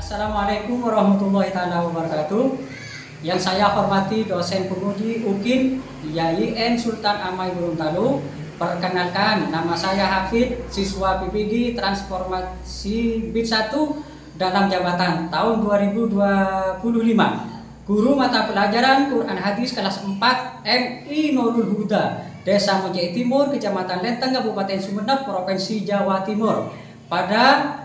Assalamualaikum warahmatullahi wabarakatuh. Yang saya hormati dosen penguji UKIM YIN Sultan Amai Gorontalo. Perkenalkan, nama saya Hafid, siswa PPG Transformasi BIT 1 dalam jabatan tahun 2025. Guru mata pelajaran Quran Hadis kelas 4 MI Nurul Huda, Desa Mojai Timur, Kecamatan Lenteng, Kabupaten Sumeneb, Provinsi Jawa Timur. Pada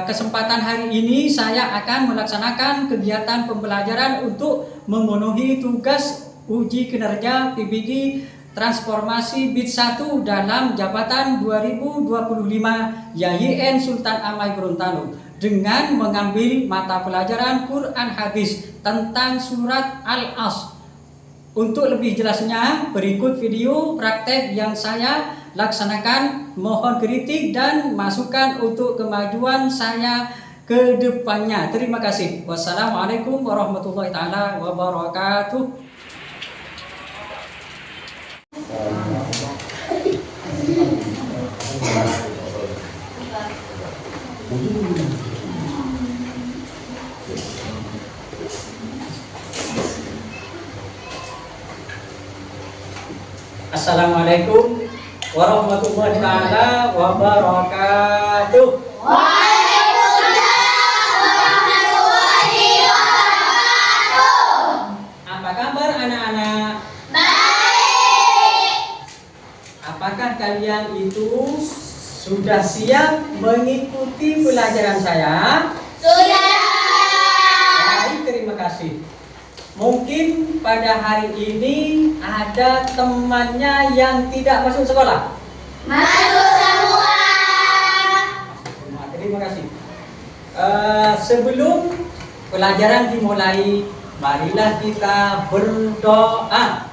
kesempatan hari ini saya akan melaksanakan kegiatan pembelajaran untuk memenuhi tugas uji kinerja PPG Transformasi BIT 1 dalam jabatan 2025 YIN Sultan Amai Gorontalo dengan mengambil mata pelajaran Quran Hadis tentang surat Al-Asr. Untuk lebih jelasnya, berikut video praktek yang saya laksanakan. Mohon kritik dan masukan untuk kemajuan saya ke depannya. Terima kasih. Wassalamualaikum warahmatullahi wabarakatuh. Assalamualaikum warahmatullahi wabarakatuh. Waalaikumsalam warahmatullahi wabarakatuh. Apa kabar anak-anak? Baik. Apakah kalian itu sudah siap mengikuti pelajaran saya? Sudah. Baik, terima kasih. Mungkin pada hari ini ada temannya yang tidak masuk sekolah. Masuk semua. Terima kasih. Sebelum pelajaran dimulai, marilah kita berdoa.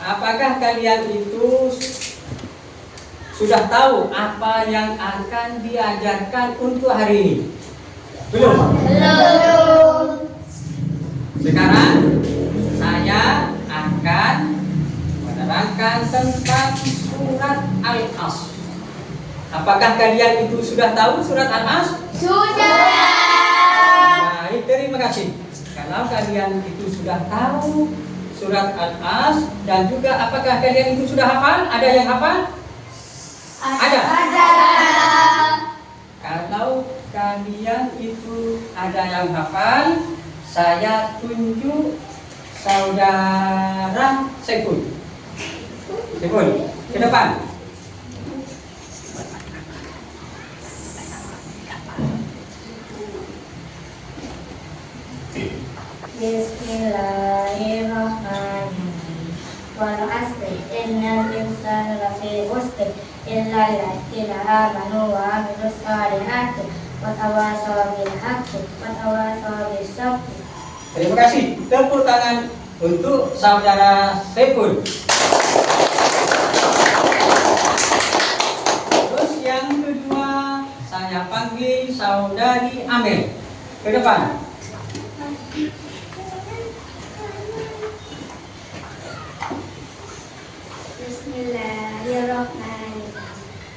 Apakah kalian itu sudah tahu apa yang akan diajarkan untuk hari ini? Belum? Belum. Sekarang saya akan menerangkan tentang surat Al-Asr. Apakah kalian itu sudah tahu surat Al-Asr? Sudah. Baik, terima kasih. Kalau kalian itu sudah tahu surat Al-Asr dan juga apakah kalian itu sudah hafal? Ada yang hafal? Ada. Kalau kalian itu ada yang hafal, saya tunjuk saudara Saiful. Saiful, ke depan. Bismillahirrahmanirrahim. Wal 'asri innal insana lafi khusr illa alladziina aamanu wa 'amilus shalihati wa tawashaw bil haqqi wa tawashaw bis sabr. Terima kasih. Tepuk tangan untuk saudara Saiful. Terus yang kedua, saya panggil saudari Amel. Ke depan. Bismillahirrahmanirrahim.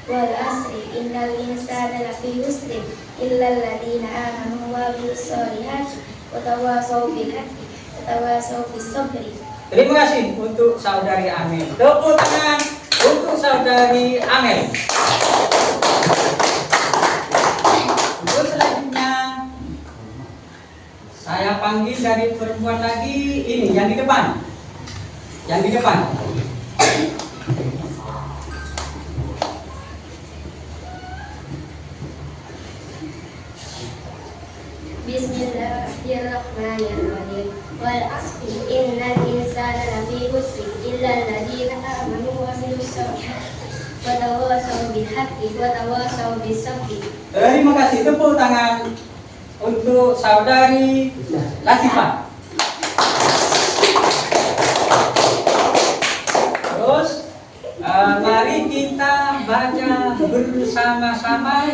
Wal 'asri innal insana lafi khusr illa alladziina aamanu wa 'amilus shalihati wa tawashaw bil haqqi wa tawashaw bis sabri. Terima kasih untuk saudari Amel. Tepuk tangan untuk saudari Amel. Untuk selanjutnya saya panggil dari perempuan lagi, ini yang di depan. Yang di depan. Bismillahirrahmanirrahim. Wal 'asri innal insana lafi khusr illa alladziina aamanu wa 'amilus shalihaati wa tawassaw bil haqqi wa tawassaw bis sabri. Terima kasih, tepuk tangan untuk saudari Latifah. Terus mari kita baca bersama-sama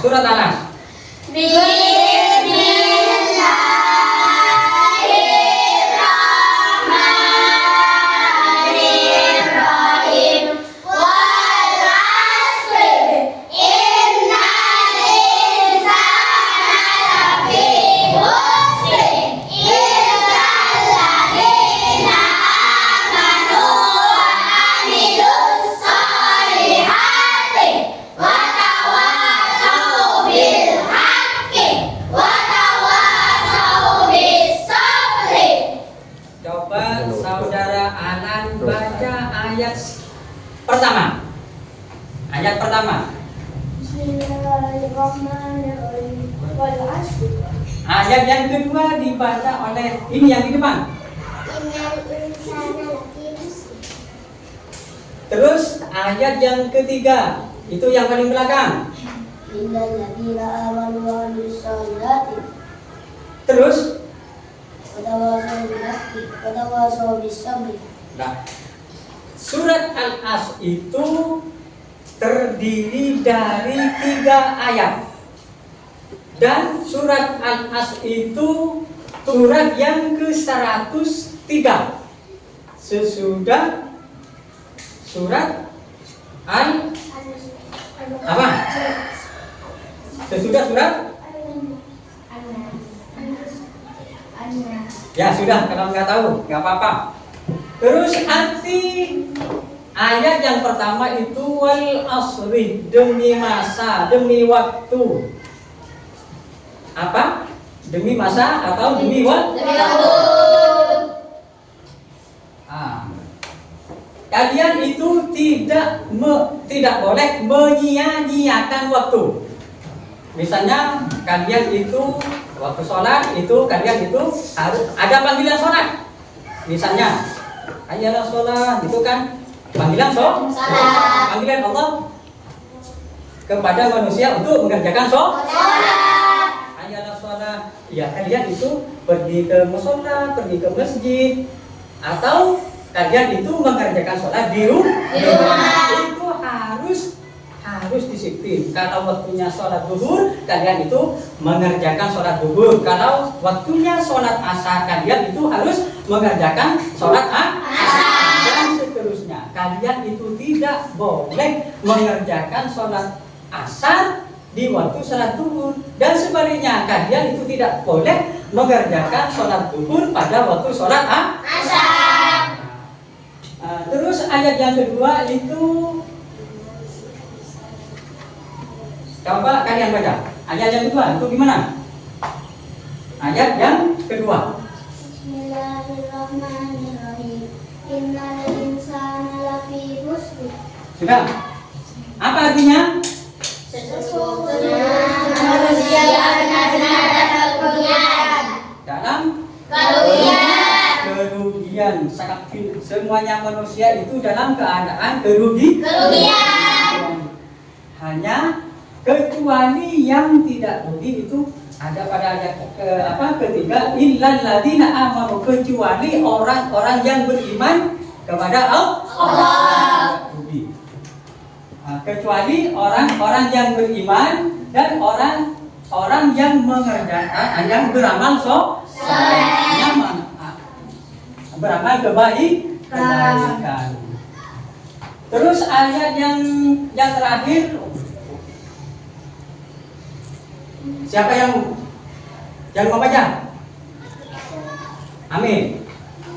surat Anas. Bismillahirrahmanirrahim. Wal 'asri innal insana lafi khusr illa alladziina aamanu wa 'amilus shalihati wa tawassaw bil haqqi wa tawassaw bis sabri. Coba saudara Anan baca ayat pertama. Ayat pertama. Bismillahirrahmanirrahim. Wal 'asri Ayat yang kedua dibaca oleh ini yang di depan. innal insana lafi khusr. Terus ayat yang ketiga itu yang paling belakang. illa alladziina aamanu wa 'amilus shalihati Terus wa tawassaw bil haqqi wa tawassaw bis sabri. nah, surat Al-As itu terdiri dari 3 ayat. Dan surat Al-As itu surat yang ke-103 sesudah surat apa? Sesudah surat? Ya sudah, kalau nggak tahu nggak apa-apa. Terus arti ayat yang pertama itu wal asri, demi masa, demi waktu. Apa? Demi masa atau demi waktu? Kalian itu tidak boleh menyia-nyiakan waktu. Misalnya kalian itu waktu sholat itu kalian itu harus ada panggilan sholat. Misalnya ayalah sholat itu kan panggilan sholat. Panggilan Allah kepada manusia untuk mengerjakan sholat. Ayalah sholat. Ya kalian itu pergi ke musola, pergi ke masjid, atau kalian itu mengerjakan sholat di rumah. Itu harus disiplin. Kalau waktunya sholat zuhur, kalian itu mengerjakan sholat zuhur. Kalau waktunya sholat asar, kalian itu harus mengerjakan sholat asar. Dan seterusnya, kalian itu tidak boleh mengerjakan sholat asar di waktu sholat zuhur. Dan sebaliknya, kalian itu tidak boleh mengerjakan sholat zuhur pada waktu sholat asar. Terus ayat yang kedua itu, coba kalian baca. Ayat yang kedua itu gimana? Ayat yang kedua. Bismillahirrahmanirrahim. Innal insana lafi khusr. Sudah? Apa artinya? Sesungguhnya Manusia akan dalam kerugian. Dalam kerugian. Sangat semuanya manusia itu dalam keadaan kerugian. Hanya kecuali yang tidak rugi itu ada pada ayat ketiga, illal ladzina amanu, kecuali orang-orang yang beriman kepada Allah. Rugi. Kecuali orang-orang yang beriman dan orang yang mengerjakan, yang beramal soleh, beramal kebaikan. Terus ayat yang terakhir, siapa yang mau baca? Amin.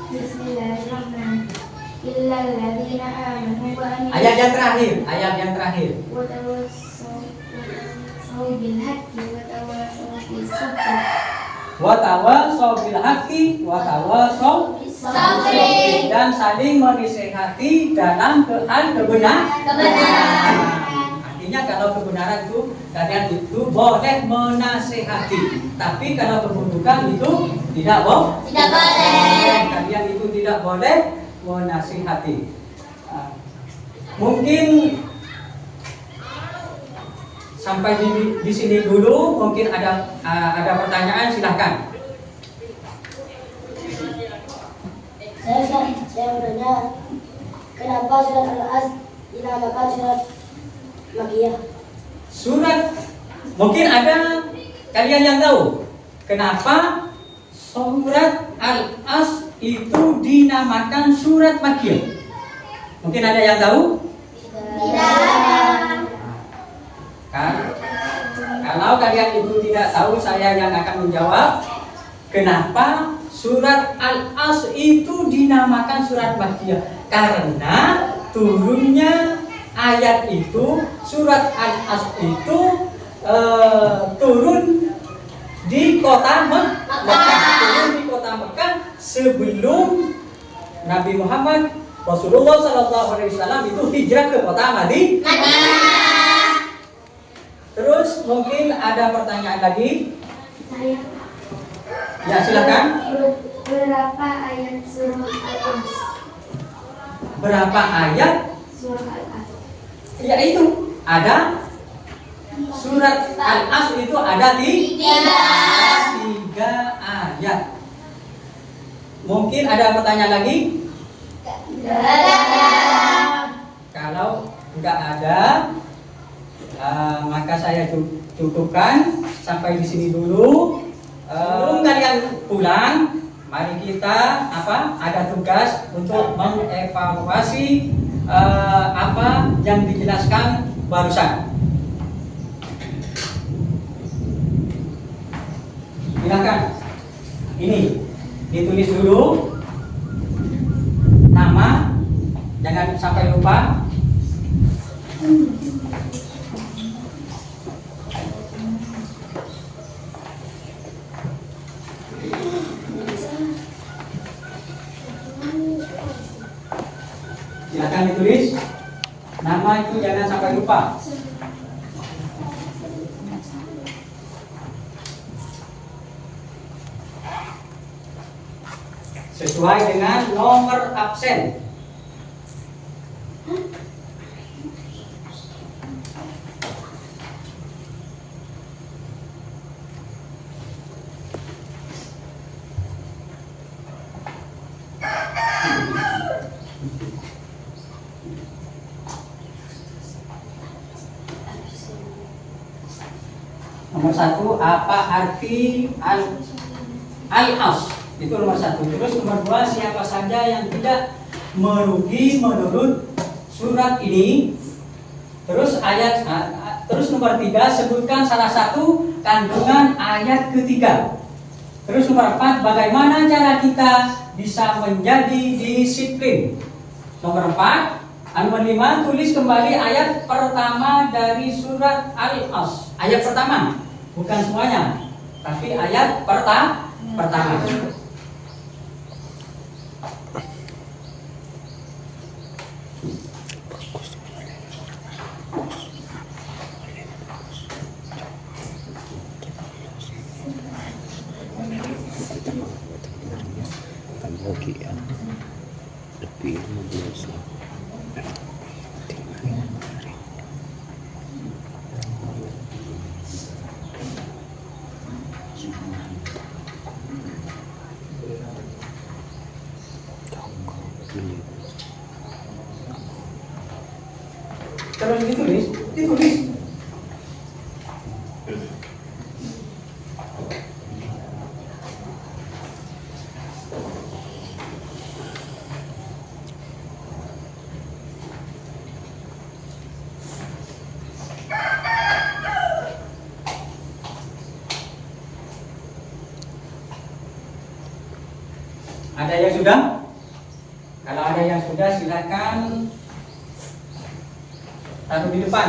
Bismillahirrahmanirrahim. Illal ladzina amanu wa 'amilus Ayat yang terakhir. wa tawassaw bil haqqi wa tawassaw bis sabri. wa tawasau bil haqqi wa tawasau Sabri. dan saling menasehati dalam kebenaran. Artinya kalau kebenaran itu kalian itu boleh menasehati, tapi kalau keburukan itu tidak boleh. Tidak boleh. Kalian itu tidak boleh menasehati. Mungkin sampai di sini dulu. Mungkin ada pertanyaan, silahkan. Saya bertanya, kenapa surat Al-As dinamakan surat Makkiyah? Surat, mungkin ada kalian yang tahu kenapa surat Al-As itu dinamakan surat Makkiyah. Mungkin ada yang tahu? Tidak. Kalau kalian itu tidak tahu, saya yang akan menjawab. Kenapa surat Al-As itu dinamakan surat Makkiyah? Karena turunnya ayat itu, surat Al-As itu turun di kota Mekah. Turun di kota Mekah sebelum Nabi Muhammad Rasulullah SAW itu hijrah ke kota Madinah. Terus mungkin ada pertanyaan lagi? Saya. Ya, silakan. Berapa ayat surah Al-As? Berapa ayat? Surah Al-As. Ya itu ada surat Al-As itu ada tiga ayat. Mungkin ada pertanyaan lagi? Kalau nggak ada, maka saya cukupkan sampai di sini dulu. Sebelum kalian pulang, mari kita ada tugas untuk mengevaluasi apa yang dijelaskan barusan. Silakan. Ini ditulis dulu nama, jangan sampai lupa. Silakan ditulis nama itu, jangan sampai lupa. Sesuai dengan nomor absen. Nomor 1, apa arti al-as? Itu nomor 1. Terus nomor 2, siapa saja yang tidak merugi menurut surat ini. Terus terus nomor 3, sebutkan salah satu kandungan ayat ketiga. Terus nomor 4, bagaimana cara kita bisa menjadi disiplin. Nomor 4, nomor 5, tulis kembali ayat pertama dari surat Al-As. Ayat pertama, bukan semuanya, tapi ayat pertama. Lebih 15. Terus ditulis. Ada yang sudah? Kalau ada yang sudah, silakan taruh di depan.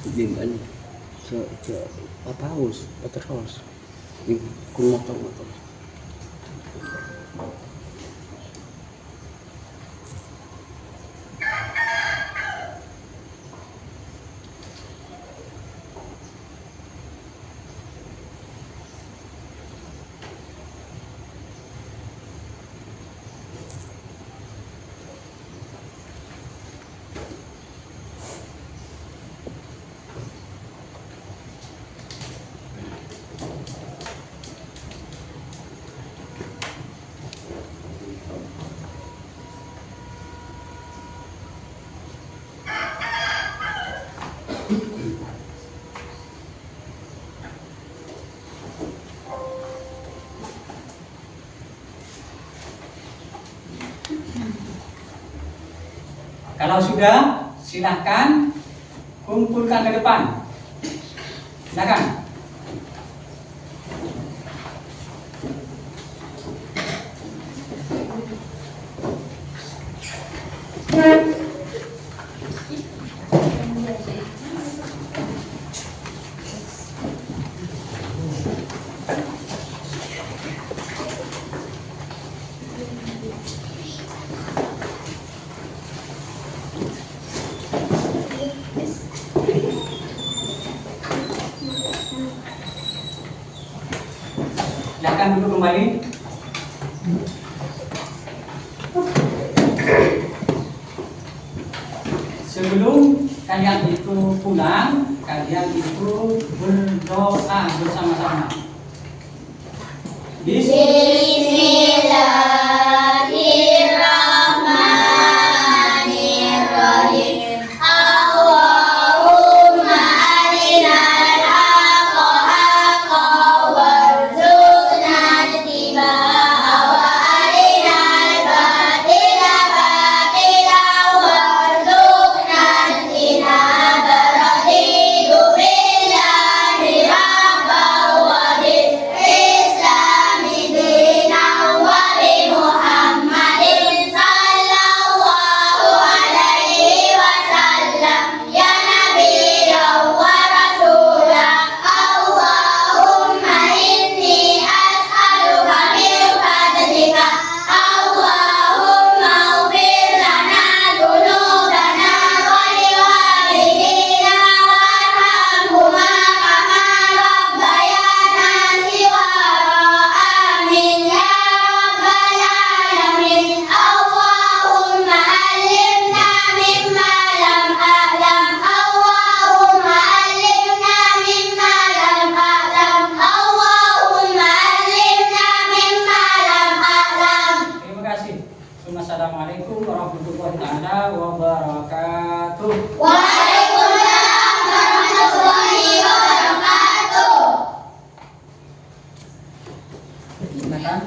Din ano sa papaus patros kung motor. Kalau sudah, silahkan kumpulkan ke depan. Silakan. Silakan duduk kembali. Sebelum kalian itu pulang, kalian itu berdoa bersama-sama. Bismillahirrahmanirrahim. Allahumma arinal haqqa haqqan warzuqna ittiba'ahu wa arinal batila batilan warzuqna ijtinaba. Raditu billahi rabban wa bil islami dinan wa bi Muhammadin sallallahu alaihi wasallam ya nabiyyan wa rasulah. Allahumma inni as'aluka min fadlika Allahumma ighfir lana dhunubana wa liwalidina warhamhuma kama rabbayana shighara. Amin ya rabbal alamin. Allahumma allimna mimma lam a'lam. Allahumma allimna mimma lam a'lam. Allahumma allimna mimma lam a'lam. Terima kasih. Assalamualaikum warahmatullahi taala wabarakatuh. Waalaikumsalam warahmatullahi wabarakatuh. Silakan.